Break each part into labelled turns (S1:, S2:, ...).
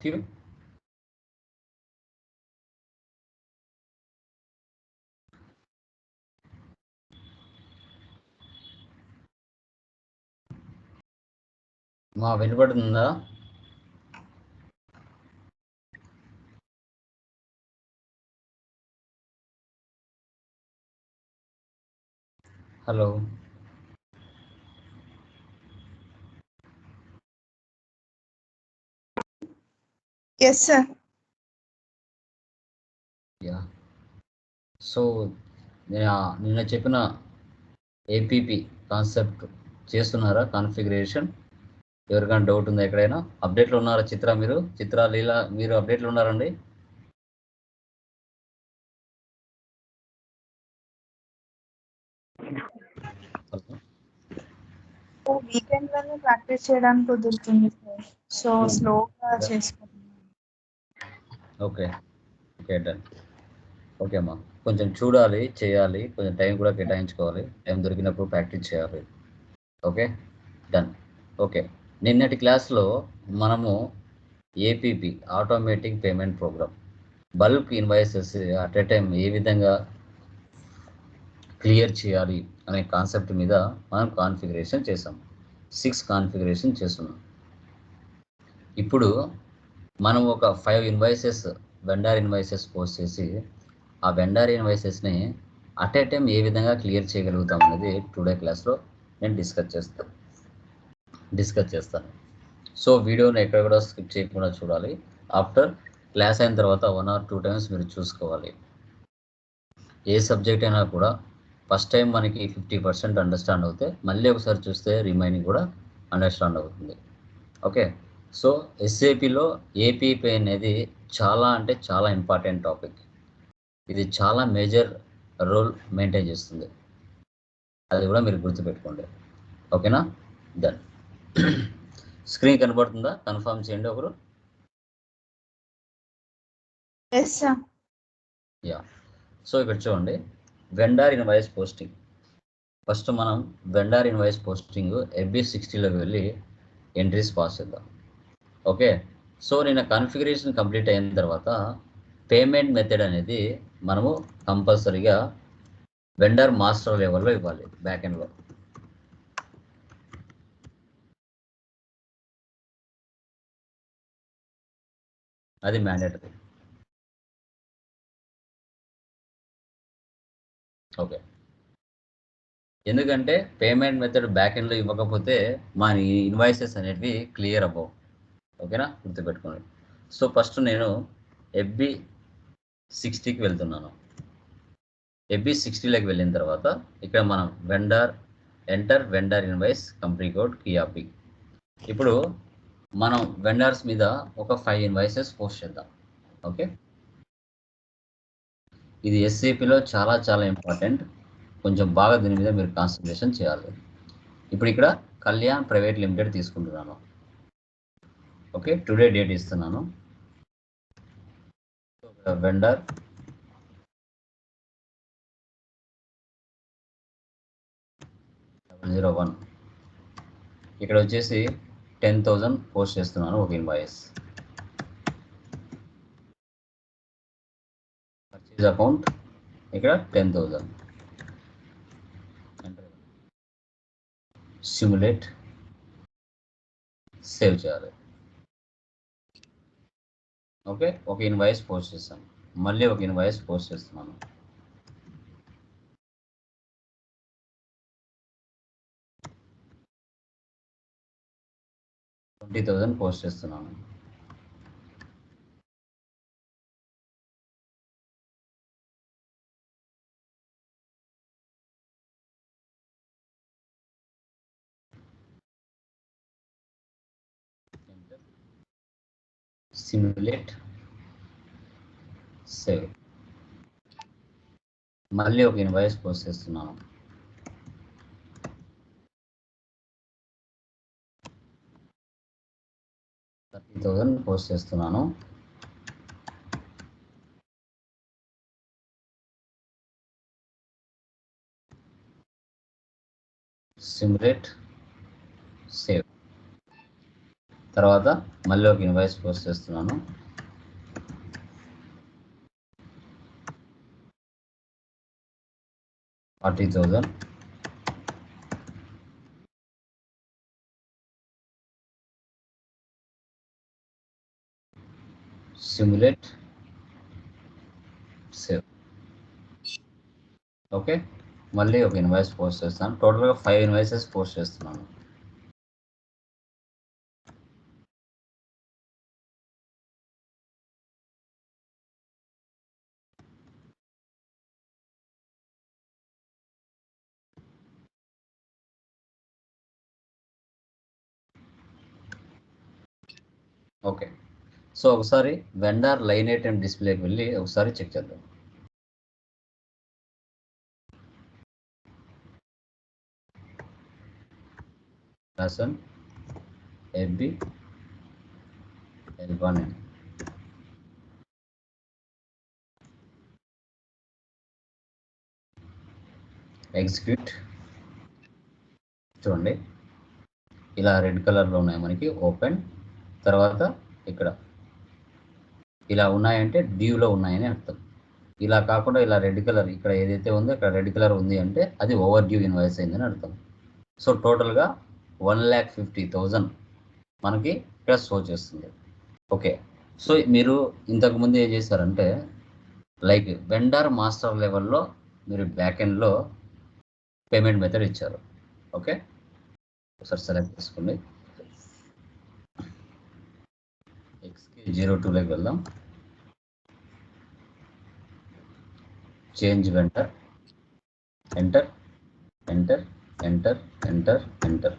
S1: you. మా వినపడుతుందా? Hello.
S2: Yes, sir.
S1: Yeah. So నిన్న చెప్పిన ఏపీపీ కాన్సెప్ట్ చేస్తున్నారా కాన్ఫిగరేషన్? ఎవరికైనా డౌట్ ఉందా? ఎక్కడైనా అప్డేట్లో ఉన్నారా? చిత్ర లీలా మీరు అప్డేట్లో ఉన్నారండి?
S2: వీకెండ్ లోనే ప్రాక్టీస్ చేయడానికి కుదురుతుంది సార్. సో స్లోగా చేసుకుంటున్నాను.
S1: Okay okay done. ఓకే అమ్మా, కొంచెం చూడాలి, చేయాలి, కొంచెం టైం కూడా కేటాయించుకోవాలి. టైం దొరికినప్పుడు ప్రాక్టీస్ చేయాలి. Okay done. ఓకే, నిన్నటి క్లాస్లో మనము APP automatic payment program bulk invoices at a time ఏ విధంగా క్లియర్ చేయాలి అనే కాన్సెప్ట్ మీద మనం కాన్ఫిగరేషన్ చేసాం. 6 కాన్ఫిగరేషన్ చేస్తున్నాం. ఇప్పుడు మనం ఒక 5 ఇన్వాయిసెస్ వెండార్ ఇన్వాయిసెస్ పోస్ట్ చేసి ఆ వెండార్ ఇన్వాయిసెస్ని అట్ ఏ టైం ఏ విధంగా క్లియర్ చేయగలుగుతాం అనేది టుడే క్లాస్లో నేను డిస్కస్ చేస్తాను. సో వీడియోని ఎక్కడ కూడా స్కిప్ చేయకుండా చూడాలి. ఆఫ్టర్ క్లాస్ అయిన తర్వాత 1 or 2 times మీరు చూసుకోవాలి. ఏ సబ్జెక్ట్ అయినా కూడా ఫస్ట్ టైం మనకి 50% అండర్స్టాండ్ అవుతే మళ్ళీ ఒకసారి చూస్తే రిమైనింగ్ కూడా అండర్స్టాండ్ అవుతుంది. ఓకే, సో ఎస్ఏపిలో ఏపీపీ అనేది చాలా అంటే చాలా ఇంపార్టెంట్ టాపిక్. ఇది చాలా మేజర్ రోల్ మెయింటైన్ చేస్తుంది. అది కూడా మీరు గుర్తుపెట్టుకోండి. ఓకేనా? డన్. స్క్రీన్ కనబడుతుందా? కన్ఫర్మ్ చేయండి ఒకరు.
S2: Yes sir.
S1: యా. సో ఇక్కడ చూడండి, వెండార్ ఇన్వాయిస్ పోస్టింగ్. ఫస్ట్ మనం వెండార్ ఇన్వాయిస్ పోస్టింగ్ FB60లోకి వెళ్ళి ఎంట్రీస్ పాస్ చేద్దాం. ఓకే, సో నిన్న కాన్ఫిగరేషన్ కంప్లీట్ అయిన తర్వాత పేమెంట్ మెథడ్ అనేది మనము కంపల్సరీగా వెండర్ మాస్టర్ లెవెల్లో ఇవ్వాలి. బ్యాక్ ఎండ్లో అది మ్యాండేటరీ. ఓకే, ఎందుకంటే పేమెంట్ మెథడ్ బ్యాక్ ఎండ్లో ఇవ్వకపోతే మన ఇన్వాయిసెస్ అనేవి క్లియర్ అవ్వవు. ఓకేనా, గుర్తుపెట్టుకోండి. సో ఫస్ట్ నేను FB60కి వెళ్తున్నాను. FB60లోకి వెళ్ళిన తర్వాత ఇక్కడ మనం enter vendor invoice company code కియాపి. ఇప్పుడు మనం వెండర్స్ మీద ఒక 5 ఇన్వాయిసెస్ పోస్ట్ చేద్దాం. ఓకే, ఇది ఎస్ఏపిలో చాలా చాలా ఇంపార్టెంట్. కొంచెం బాగా దీని మీద మీరు కాన్సన్ట్రేషన్ చేయాలి. ఇప్పుడు ఇక్కడ కళ్యాణ్ ప్రైవేట్ లిమిటెడ్ తీసుకుంటున్నాను. ఓకే, టుడే డేట్ ఇస్తున్నాను. వెండర్ $001 ఇక్కడ వచ్చేసి 10,000 పోస్ట్ చేస్తున్నాను ఒక ఇన్వాయిస్. పర్చేజ్ అకౌంట్ ఇక్కడ 10,000. సిమ్యులేట్, సేవ్ చేయాలి. ఓకే, ఒక ఇన్వాయిస్ పోస్ట్ చేస్తాను. మళ్ళీ ఒక ఇన్వాయిస్ పోస్ట్ చేస్తున్నాను. $20,000 పోస్ట్ చేస్తున్నాను. Simulate, save. మళ్ళీ ఒక ఇన్వాయిస్ పోస్ట్ చేస్తున్నాను. $30,000 పోస్ట్ చేస్తున్నాను. Simulate, save. తర్వాత మళ్ళీ ఒక ఇన్వాయిస్ పోస్ట్ చేస్తున్నాను. $40,000. Simulate, save. ఓకే, మళ్ళీ ఒక ఇన్వాయిస్ పోస్ట్ చేస్తాను. టోటల్గా 5 ఇన్వాయిసెస్ పోస్ట్ చేస్తున్నాను. ఓకే, సో ఒకసారి వెండర్ లైన్ ఐటెం డిస్ప్లేకి వెళ్ళి ఒకసారి చెక్ చేద్దాం. Lesson FB L1. ఎగ్జిక్యూట్. చూడండి, ఇలా రెడ్ కలర్లో ఉన్నాయి మనకి. ఓపెన్ తర్వాత ఇక్కడ ఇలా ఉన్నాయంటే డ్యూలో ఉన్నాయని అర్థం. ఇలా కాకుండా ఇలా రెడ్ కలర్ ఇక్కడ ఏదైతే ఉందో ఇక్కడ రెడ్ కలర్ ఉంది అంటే అది ఓవర్ డ్యూ ఇన్వాయిస్ అయిందని అర్థం. సో టోటల్గా 1,50,000 మనకి ఇక్కడ షో చేస్తుంది. ఓకే, సో మీరు ఇంతకుముందు ఏం చేశారంటే లైక్ వెండర్ మాస్టర్ లెవెల్లో మీరు బ్యాక్ ఎండ్లో పేమెంట్ మెథడ్ ఇచ్చారు. ఓకే, ఒకసారి సెలెక్ట్ చేసుకోండి. XK02లోకి వెళ్దాం. Change vendor, enter enter enter enter enter.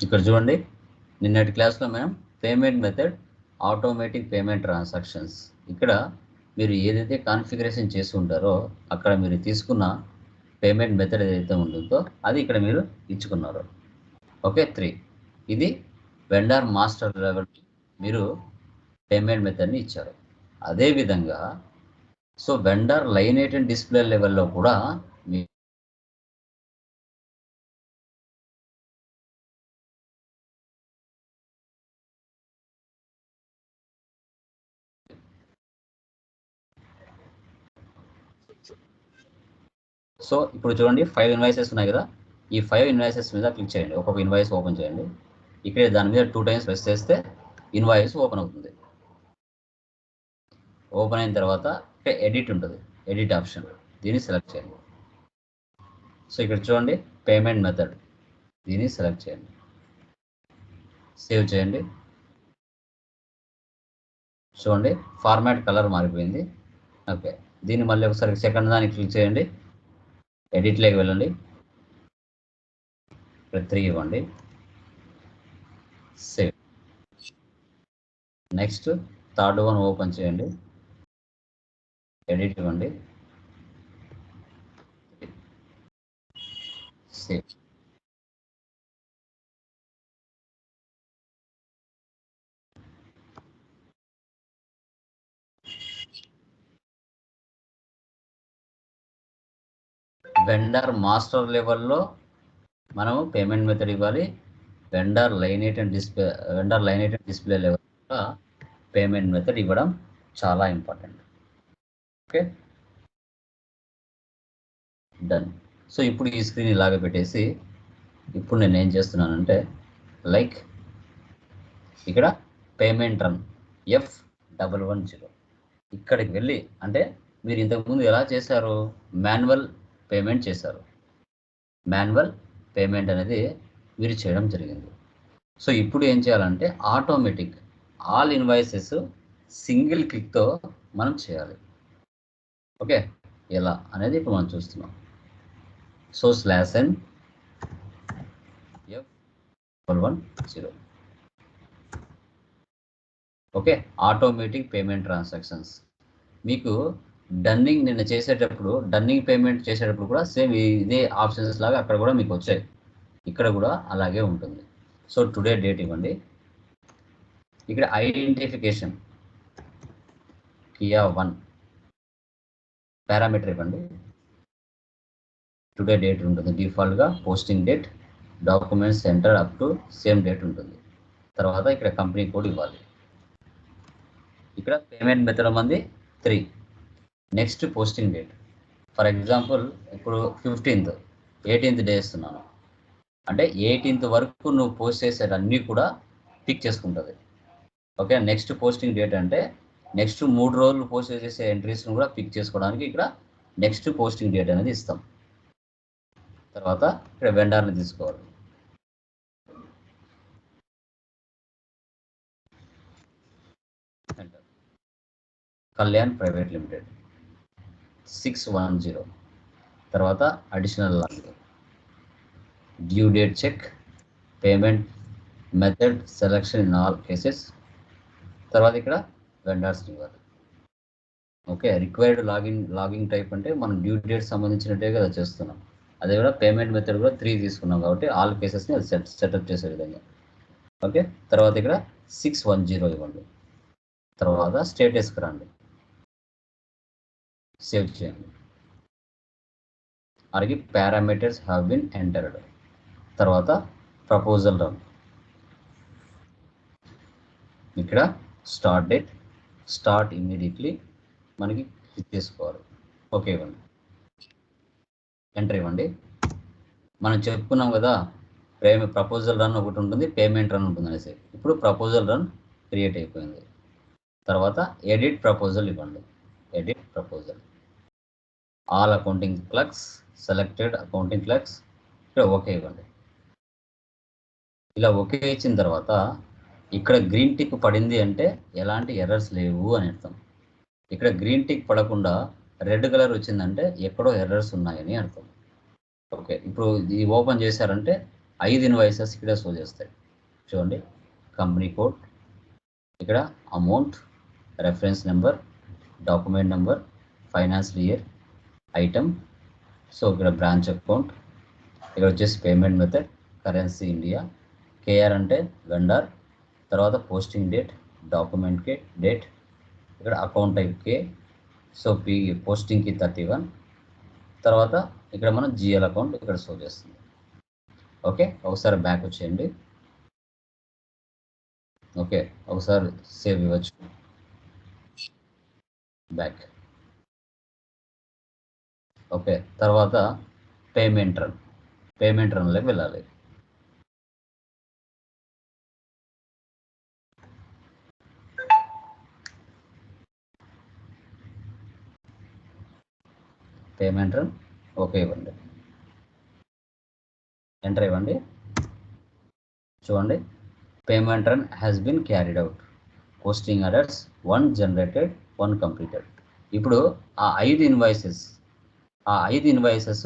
S1: ఇక్కడ చూడండి, నిన్నటి క్లాస్లో మనం payment method automatic payment transactions, ఇక్కడ మీరు ఏదైతే కాన్ఫిగరేషన్ చేసి ఉంటారో అక్కడ మీరు తీసుకున్న పేమెంట్ మెథడ్ ఏదైతే ఉంటుందో అది ఇక్కడ మీరు ఇచ్చుకున్నారు. ఓకే, 3 ఇది వెండర్ మాస్టర్ లెవెల్ మీరు పేమెంట్ మెథడ్ని ఇచ్చారు. అదేవిధంగా so vendor line item display లెవెల్లో కూడా మీ సో ఇప్పుడు చూడండి 5 ఇన్వాయిసెస్ ఉన్నాయి కదా, ఈ 5 ఇన్వాయిసెస్ మీద క్లిక్ చేయండి. ఒక్కొక్క ఇన్వాయిస్ ఓపెన్ చేయండి. ఇక్కడ దాని మీద 2 టైమ్స్ ప్రెస్ చేస్తే ఇన్వాయిస్ ఓపెన్ అవుతుంది. ఓపెన్ అయిన తర్వాత ఇక్కడ ఎడిట్ ఉంటుంది, ఎడిట్ ఆప్షన్, దీన్ని సెలెక్ట్ చేయండి. సో ఇక్కడ చూడండి పేమెంట్ మెథడ్, దీన్ని సెలెక్ట్ చేయండి, సేవ్ చేయండి. చూడండి ఫార్మాట్ కలర్ మారిపోయింది. ఓకే, దీన్ని మళ్ళీ ఒకసారి సెకండ్ దానికి క్లిక్ చేయండి, ఎడిట్లోకి వెళ్ళండి, ఇక్కడ 3 ఇవ్వండి, save. Next third one open చేయండి, ఎడిట్ ఇవ్వండి, సేవ్. వెండర్ మాస్టర్ లెవెల్లో మనము పేమెంట్ మెథడ్ ఇవ్వాలి. వెండర్ లైన్ ఐటెం డిస్ప్లే లెవెల్లో పేమెంట్ మెథడ్ ఇవ్వడం చాలా ఇంపార్టెంట్. Okay, done. సో ఇప్పుడు ఈ స్క్రీన్ ఇలాగ పెట్టేసి ఇప్పుడు నేను ఏం చేస్తున్నానంటే లైక్ ఇక్కడ పేమెంట్ రన్ F110 ఇక్కడికి వెళ్ళి, అంటే మీరు ఇంతకుముందు ఎలా చేశారు, మాన్యువల్ పేమెంట్ చేశారు. మాన్యువల్ పేమెంట్ అనేది మీరు చేయడం జరిగింది. సో ఇప్పుడు ఏం చేయాలంటే ఆటోమేటిక్ ఆల్ ఇన్వాయిసెస్ సింగిల్ క్లిక్తో మనం చేయాలి. ఓకే, ఎలా అనేది ఇప్పుడు మనం చూస్తున్నాం. So /n F110. Okay, automatic payment transactions. మీకు డన్నింగ్ నిన్న చేసేటప్పుడు డన్నింగ్ పేమెంట్ చేసేటప్పుడు కూడా సేమ్ ఇదే ఆప్షన్స్ లాగా అక్కడ కూడా మీకు వచ్చాయి, ఇక్కడ కూడా అలాగే ఉంటుంది. సో టుడే డేట్ ఇవ్వండి, ఇక్కడ ఐడెంటిఫికేషన్ Kia 1 పారామీటర్ ఇవ్వండి, టుడే డేట్ ఉంటుంది. డిఫాల్ట్గా posting date, documents centre up to same date ఉంటుంది. తర్వాత ఇక్కడ కంపెనీ కోడ్ ఇవ్వాలి. ఇక్కడ పేమెంట్ మెథడ్ మంది 3. Next posting date. For example ఇప్పుడు 15th 18th డే ఇస్తున్నాను అంటే 18th వరకు నువ్వు పోస్ట్ చేసేటన్నీ కూడా పిక్ చేసుకుంటుంది. ఓకే, నెక్స్ట్ పోస్టింగ్ డేట్ అంటే నెక్స్ట్ 3 రోజులు పోస్ట్ చేసే ఎంట్రీస్ను కూడా పిక్ చేసుకోవడానికి ఇక్కడ నెక్స్ట్ పోస్టింగ్ డేట్ అనేది ఇస్తాం. తర్వాత ఇక్కడ వెండర్ని తీసుకోవాలి. Kalyan private limited 610. తర్వాత additional long due date check, payment method selection in all cases. తర్వాత ఇక్కడ వెండర్స్ ఇవ్వాలి. ఓకే, రిక్వైర్డ్ లాగిన్ టైప్ అంటే మనం డ్యూ డేట్ సంబంధించినట్టే కదా చేస్తున్నాం. అదే కూడా పేమెంట్ మెథడ్ కూడా 3 తీసుకున్నాం కాబట్టి ఆల్ కేసెస్ని అది సెటప్ చేసే విధంగా. ఓకే, తర్వాత ఇక్కడ 610 ఇవ్వండి. తర్వాత స్టేటస్కి రండి, సేవ్ చేయండి. అలాగే పారామీటర్స్ హ్యావ్ బిన్ ఎంటర్డ్. తర్వాత ప్రపోజల్ రన్. ఇక్కడ స్టార్ట్ డేట్, స్టార్ట్ ఇమ్మీడియట్లీ మనకి క్లిక్ చేసుకోవాలి. ఓకే ఇవ్వండి, ఎంటర్ ఇవ్వండి. మనం చెప్పుకున్నాం కదా ప్రపోజల్ రన్ ఒకటి ఉంటుంది, పేమెంట్ రన్ ఉంటుంది అనేసి. ఇప్పుడు ప్రపోజల్ రన్ క్రియేట్ అయిపోయింది. తర్వాత ఎడిట్ ప్రపోజల్ ఇవ్వండి. Edit proposal, all accounting clerks, selected accounting clerks. ఇక్కడ ఓకే ఇవ్వండి. ఇలా ఓకే ఇచ్చిన తర్వాత ఇక్కడ గ్రీన్ టిక్ పడింది అంటే ఎలాంటి ఎర్రర్స్ లేవు అని అర్థం. ఇక్కడ గ్రీన్ టిక్ పడకుండా రెడ్ కలర్ వచ్చిందంటే ఎక్కడో ఎర్రర్స్ ఉన్నాయని అర్థం. ఓకే, ఇప్పుడు ఇది ఓపెన్ చేశారంటే 5 ఇన్వాయిసెస్ ఇక్కడ షో చేస్తాయి. చూడండి, కంపెనీ కోడ్, ఇక్కడ amount, reference number, document number, financial year, item. So ఇక్కడ బ్రాంచ్ అకౌంట్, ఇక్కడ వచ్చేసి payment method, currency India, KR అంటే వెండర్, తర్వాత posting date, document K date, ఇక్కడ అకౌంట్ టైప్ కే, సో పోస్టింగ్కి 31. తర్వాత ఇక్కడ మనం జిఎల్ అకౌంట్ ఇక్కడ షో చేస్తుంది. ఓకే, ఒకసారి బ్యాక్ వచ్చేయండి. ఓకే, ఒకసారి సేవ్ ఇవ్వచ్చు, బ్యాక్. ఓకే, తర్వాత పేమెంట్ రన్లోకి వెళ్ళాలి. పేమెంట్ రన్ ఓకే ఇవ్వండి, ఎంటర్ ఇవ్వండి. చూడండి, payment run has been carried out, posting orders 1 generated 1 completed. ఇప్పుడు ఆ 5 invoices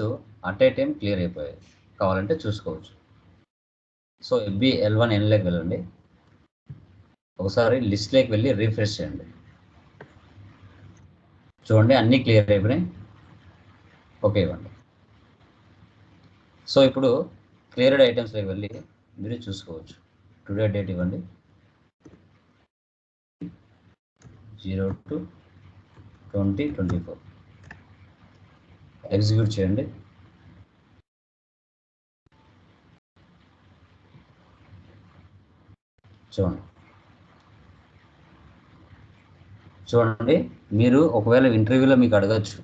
S1: at a time clear అయిపోయాయి. కావాలంటే చూసుకోవచ్చు. సో FBL1Nలోకి వెళ్ళండి. ఒకసారి లిస్ట్లోకి వెళ్ళి రీఫ్రెష్ చేయండి. చూడండి, అన్నీ క్లియర్ అయిపోయినాయి. ఓకే ఇవ్వండి. సో ఇప్పుడు క్లియర్డ్ ఐటమ్స్లోకి వెళ్ళి మీరు చూసుకోవచ్చు. టుడే డేట్ ఇవ్వండి, 02/2024. ఎగ్జిక్యూట్ చేయండి. చూడండి, మీరు ఒకవేళ ఇంటర్వ్యూలో మీకు అడగచ్చు,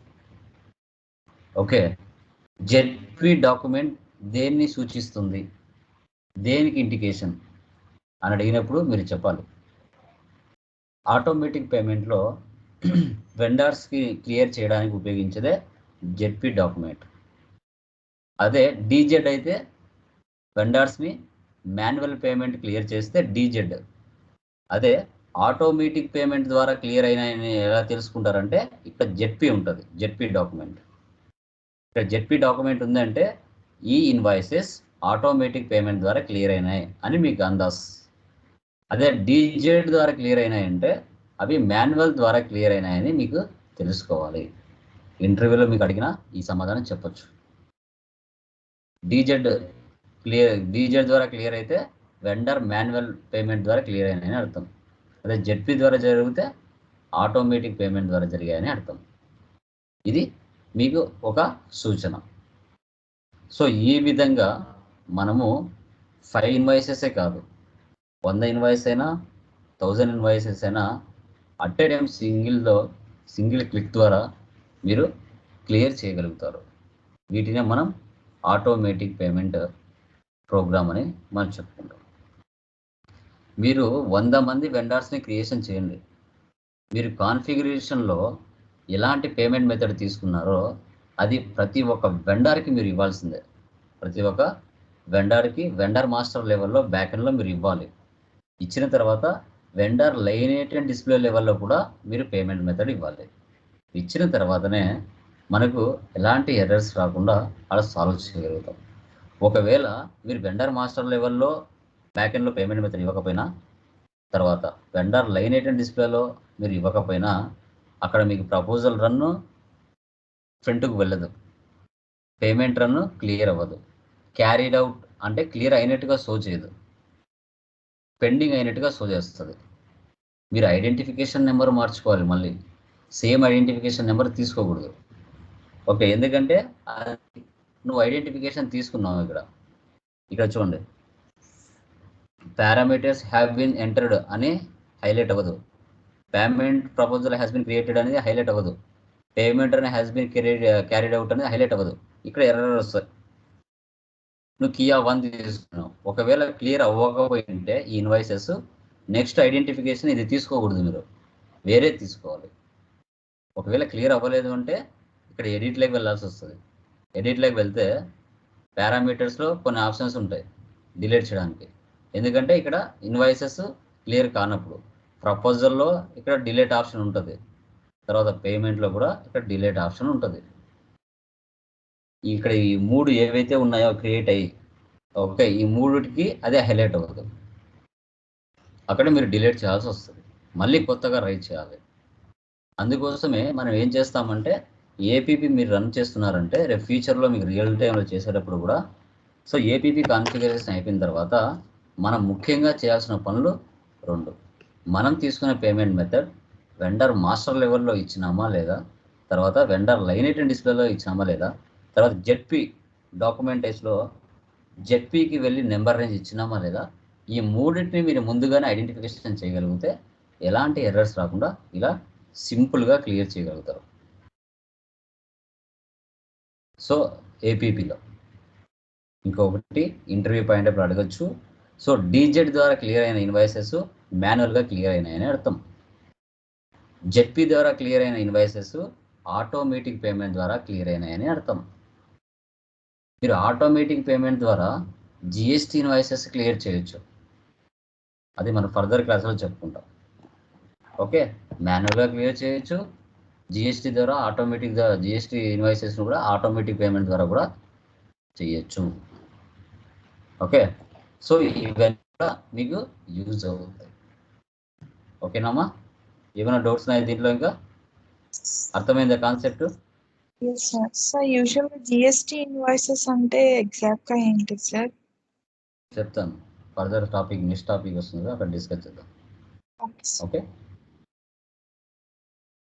S1: ఓకే జెడ్పీ డాక్యుమెంట్ దేన్ని సూచిస్తుంది, దేనికి ఇండికేషన్ అని అడిగినప్పుడు మీరు చెప్పాలి. ఆటోమేటిక్ పేమెంట్లో వెండర్స్కి క్లియర్ చేయడానికి ఉపయోగించేదే జెడ్పీ డాక్యుమెంట్. అదే డీజెడ్ అయితే వెండర్స్ని మాన్యువల్ పేమెంట్ క్లియర్ చేస్తే డీజెడ్. అదే ఆటోమేటిక్ పేమెంట్ ద్వారా క్లియర్ అయినాయని ఎలా తెలుసుకుంటారంటే ఇక్కడ జెడ్పీ ఉంటుంది, జెడ్పీ డాక్యుమెంట్. ఇక్కడ జెడ్పీ డాక్యుమెంట్ ఉందంటే ఈ ఇన్వాయిసెస్ ఆటోమేటిక్ పేమెంట్ ద్వారా క్లియర్ అయినాయి అని మీకు అందాజ్. అదే డీజెడ్ ద్వారా క్లియర్ అయినాయంటే అవి మాన్యువల్ ద్వారా క్లియర్ అయినాయని మీకు తెలుసుకోవాలి. ఇంటర్వ్యూలో మీకు అడిగినా ఈ సమాధానం చెప్పొచ్చు. డీజెడ్ ద్వారా క్లియర్ అయితే వెండర్ మాన్యువల్ పేమెంట్ ద్వారా క్లియర్ అయినాయని అర్థం. అదే జెడ్పీ ద్వారా జరిగితే ఆటోమేటిక్ పేమెంట్ ద్వారా జరిగాయని అర్థం. ఇది మీకు ఒక సూచన. సో ఈ విధంగా మనము 5 ఇన్వాయిసెసే కాదు, 100 ఇన్వాయిస్ అయినా 1000 ఇన్వాయిసెస్ అయినా at a time single click ద్వారా మీరు క్లియర్ చేయగలుగుతారు. వీటినే మనం ఆటోమేటిక్ పేమెంట్ ప్రోగ్రామ్ అని మనం చెప్పుకుంటాం. మీరు 100 మంది వెండర్స్ని క్రియేషన్ చేయండి. మీరు కాన్ఫిగరేషన్లో ఎలాంటి పేమెంట్ మెథడ్ తీసుకున్నారో అది ప్రతి ఒక్క వెండర్కి మీరు ఇవ్వాల్సిందే. ప్రతి ఒక్క వెండర్కి వెండర్ మాస్టర్ లెవెల్లో బ్యాకెండ్లో మీరు ఇవ్వాలి. ఇచ్చిన తర్వాత వెండర్ లైనేట్ అండ్ డిస్ప్లే లెవెల్లో కూడా మీరు పేమెంట్ మెథడ్ ఇవ్వాలి. ఇచ్చిన తర్వాతనే మనకు ఎలాంటి ఎర్రర్స్ రాకుండా అలా సాల్వ్ చేయగలుగుతాం. ఒకవేళ మీరు వెండర్ మాస్టర్ లెవెల్లో బ్యాకెండ్లో పేమెంట్ మెథడ్ ఇవ్వకపోయినా, తర్వాత వెండర్ లైనేట్ అండ్ డిస్ప్లేలో మీరు ఇవ్వకపోయినా అక్కడ మీకు ప్రపోజల్ రన్ను ఫ్రంట్కు వెళ్ళదు, పేమెంట్ రన్ను క్లియర్ అవ్వదు, క్యారీడ్ అవుట్ అంటే క్లియర్ అయినట్టుగా షో చేయదు, పెండింగ్ అయినట్టుగా షో చేస్తుంది. మీరు ఐడెంటిఫికేషన్ నెంబర్ మార్చుకోవాలి. మళ్ళీ సేమ్ ఐడెంటిఫికేషన్ నెంబర్ తీసుకోకూడదు. ఓకే, ఎందుకంటే నువ్వు ఐడెంటిఫికేషన్ తీసుకున్నావు. ఇక్కడ చూడండి, పారామీటర్స్ హ్యావ్ బీన్ ఎంటర్డ్ అని హైలైట్ అవ్వదు, payment proposal has been created అనేది హైలైట్ అవ్వదు, పేమెంట్ అని హ్యాస్ బీన్ క్యారీడ్ అవుట్ అనేది హైలైట్ అవ్వదు. ఇక్కడ ఎర్రర్ వస్తుంది. నువ్వు కియా 1 తీసుకున్నావు, ఒకవేళ clear అవ్వకపోయింటే e invoices next identification ఇది తీసుకోకూడదు, మీరు వేరే తీసుకోవాలి. ఒకవేళ క్లియర్ అవ్వలేదు అంటే ఇక్కడ ఎడిట్లోకి వెళ్ళాల్సి వస్తుంది. ఎడిట్లోకి వెళ్తే పారామీటర్స్లో కొన్ని ఆప్షన్స్ ఉంటాయి డిలీట్ చేయడానికి. ఎందుకంటే ఇక్కడ ఇన్వాయిసెస్ క్లియర్ కానప్పుడు ప్రపోజల్లో ఇక్కడ డిలీట్ ఆప్షన్ ఉంటుంది, తర్వాత పేమెంట్లో కూడా ఇక్కడ డిలీట్ ఆప్షన్ ఉంటుంది. ఇక్కడ ఈ 3 ఏవైతే ఉన్నాయో క్రియేట్ అయ్యి, ఓకే, ఈ 3టికి అదే హైలైట్ అవ్వదు. అక్కడ మీరు డిలీట్ చేయాల్సి వస్తుంది, మళ్ళీ కొత్తగా రైట్ చేయాలి. అందుకోసమే మనం ఏం చేస్తామంటే ఏపీపీ మీరు రన్ చేస్తున్నారంటే రేపు ఫ్యూచర్లో మీకు రియల్ టైంలో చేసేటప్పుడు కూడా సో ఏపీపీ కాన్ఫిగరేషన్ అయిపోయిన తర్వాత మనం ముఖ్యంగా చేయాల్సిన పనులు 2. మనం తీసుకునే పేమెంట్ మెథడ్ వెండర్ మాస్టర్ లెవెల్లో ఇచ్చినామా లేదా, తర్వాత వెండర్ లైనేట్ అండ్ డిస్ప్లేలో ఇచ్చినామా లేదా, తర్వాత జెడ్పీ డాక్యుమెంటేజ్లో జెడ్పీకి వెళ్ళి నెంబర్ రేంజ్ ఇచ్చినామా లేదా, ఈ 3టిని మీరు ముందుగానే ఐడెంటిఫికేషన్ చేయగలిగితే ఎలాంటి ఎర్రర్స్ రాకుండా ఇలా సింపుల్గా క్లియర్ చేయగలుగుతారు. సో ఏపీపీలో ఇంకొకటి ఇంటర్వ్యూ పాయింట్ అప్పుడు అడగచ్చు. సో డీజెడ్ ద్వారా క్లియర్ అయిన ఇన్వాయిసెస్ మాన్యువల్గా క్లియర్ అయినాయని అర్థం. జెడ్పీ ద్వారా క్లియర్ అయిన ఇన్వాయిసెస్ ఆటోమేటిక్ పేమెంట్ ద్వారా క్లియర్ అయినాయని అర్థం. మీరు ఆటోమేటిక్ పేమెంట్ ద్వారా జిఎస్టీ ఇన్వాయిసెస్ క్లియర్ చేయొచ్చు, అది మనం ఫర్దర్ క్లాస్లో చెప్పుకుంటాం. ఓకే, మాన్యువల్గా క్లియర్ చేయొచ్చు, జిఎస్టీ ద్వారా జిఎస్టీ ఇన్వాయిసెస్ను కూడా ఆటోమేటిక్ పేమెంట్ ద్వారా కూడా చేయొచ్చు. ఓకే, సో ఇవన్నీ కూడా మీకు యూజ్ అవుతాయి. ఓకేనామా? ఏమైనా డౌట్స్ ఉన్నాయి దీంట్లో? ఇంకా అర్థమైందా కాన్సెప్ట్?
S2: సార్ యూజువల్గా జిఎస్టీ ఇన్వాయిసెస్ అంటే ఎగ్జాక్ట్గా ఏంటి సార్?
S1: చెప్తాను, ఫర్దర్ టాపిక్ నెక్స్ట్ టాపిక్ వస్తుంది, అక్కడ డిస్కస్ చేద్దాం. ఓకే.